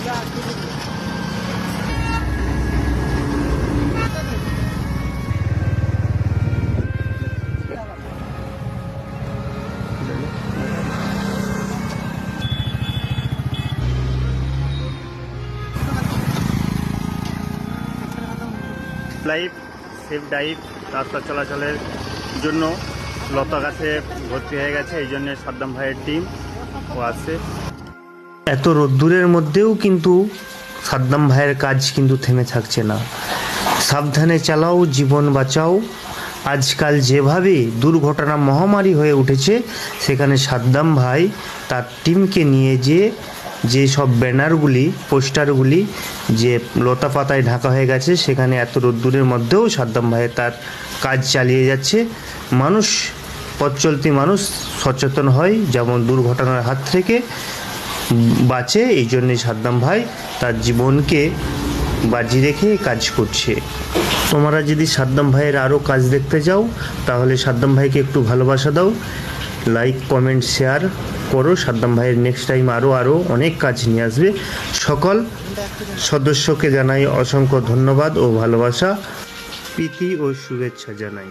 Life safe drive রাস্তা চলাচলের জন্য লতা গাছে ভর্তি হয়ে গেছে, এই জন্য সাদ্দাম ভাইয়ের টিম ও আছে। এত রোদ্দুরের মধ্যেও কিন্তু সাদ্দাম ভাইয়ের কাজ কিন্তু থেমে থাকছে না। সাবধানে চালাও, জীবন বাঁচাও। আজকাল যেভাবে দুর্ঘটনা মহামারী হয়ে উঠেছে, সেখানে সাদ্দাম ভাই তার টিমকে নিয়ে যে সব ব্যানারগুলি, পোস্টারগুলি যে লতা পাতায় ঢাকা হয়ে গেছে, সেখানে এত রোদ্দুরের মধ্যেও সাদ্দাম ভাই তার কাজ চালিয়ে যাচ্ছে। মানুষ, পথ চলতি মানুষ সচেতন হয়, যেমন দুর্ঘটনার হাত থেকে বাঁচে। এই জন্যই সাদ্দাম ভাই তার জীবনকে বাজি রেখে কাজ করছে। তোমরা যদি সাদ্দাম ভাইয়ের আরও কাজ দেখতে চাও, তাহলে সাদ্দাম ভাইকে একটু ভালোবাসা দাও, লাইক, কমেন্ট, শেয়ার করো। সাদ্দাম ভাইয়ের নেক্সট টাইম আরও অনেক কাজ নিয়ে আসবে। সকল সদস্যকে জানাই অসংখ্য ধন্যবাদ ও ভালোবাসা, প্রীতি ও শুভেচ্ছা জানাই।